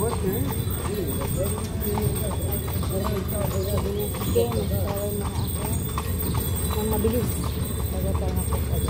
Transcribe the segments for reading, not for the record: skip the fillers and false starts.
Game, tawag mga ako. Ang mabilis. Baga tayo nakapag.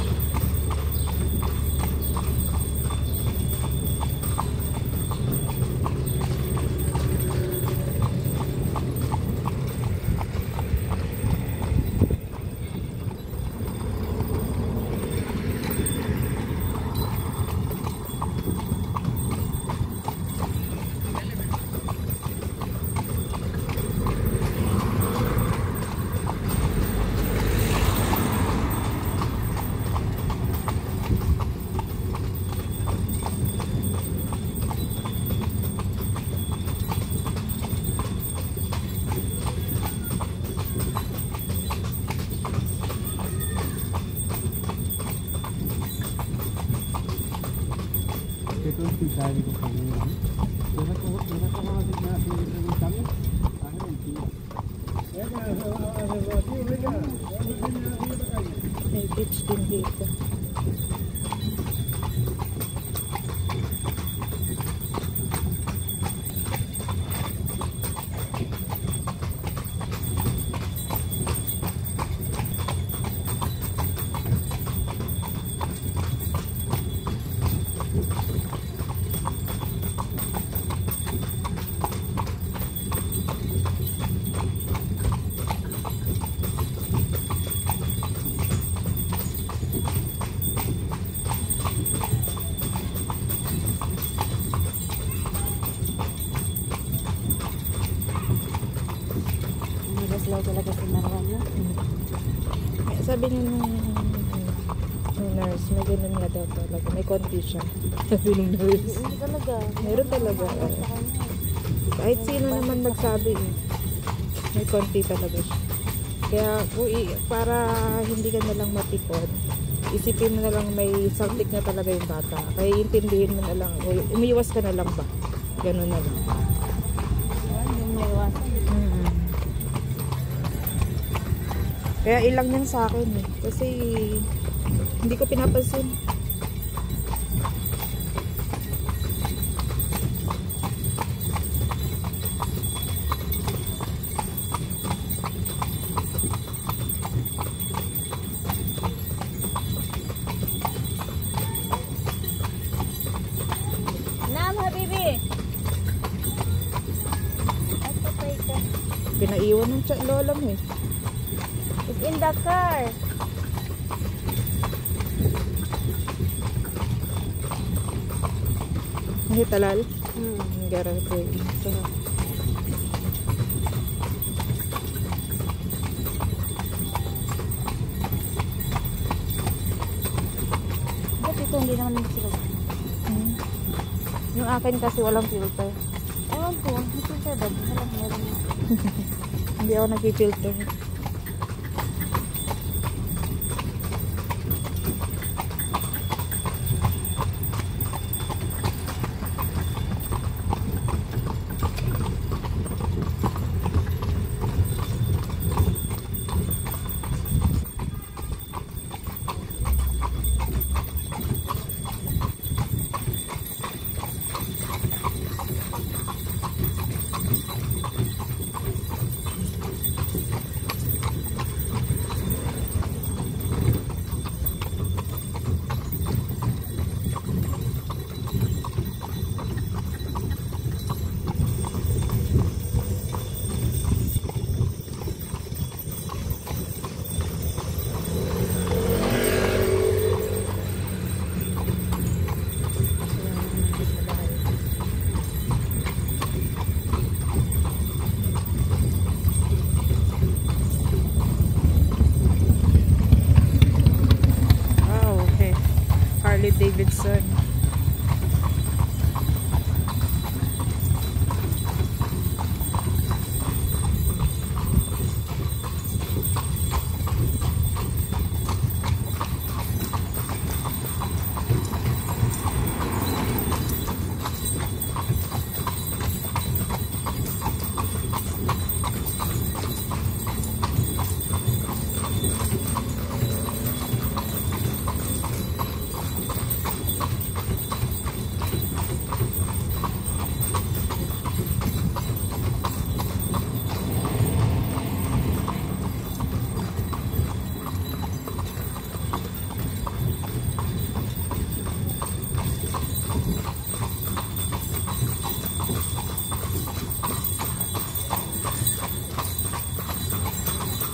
Ito si Dari ko kanina. Kaya ko kasi na yung kami. Akin ang tiyo. May beach din dito. Slow talaga si Marwan, no? Sabi niya nung nurse, may ganun nga daw talaga. May konti siya. Sabi nung nurse. Hindi talaga. Meron talaga. Kahit sino naman magsabi, may konti talaga siya. Kaya, para hindi ka na lang matikod, isipin mo na lang may something na talaga yung bata. Kaya intindihin mo na lang, umiwas ka na lang ba? Ganun na lang. Yung may iwasan. Kaya ilang yan sa akin eh. Kasi hindi ko pinapansin. Naam, habibi! Pinaiwan ng lola mo eh. It's in the car. Hindi talal? Garang ko yun. Ba't ito hindi naman sila? Yung akin kasi walang filter. Ewan po, may filter ba? Meron. Hindi ako nag-filter.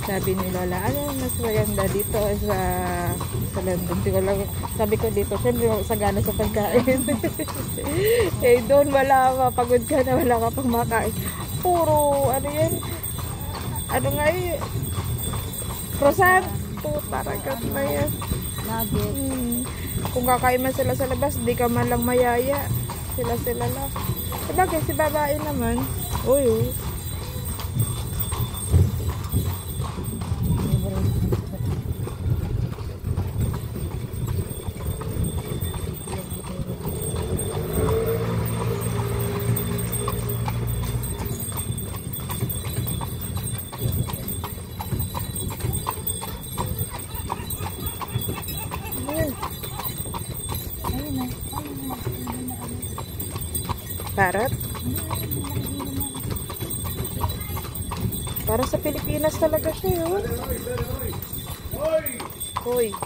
Sabi ni Lola, ano mas maganda dito sa London? Sabi ko dito, syempre sagana sa pagkain. Eh doon wala, mapagod ka na, wala ka pang makain. Puro, ano yan? Ano nga eh? Croissant. Taragat na yan. Nugget. Kung kakain man sila sa labas, di ka man lang mayaya. Sila lang. Sabagay, si babae naman. Uy. Parrot? Para sa Pilipinas talaga siya, yun. Hoy!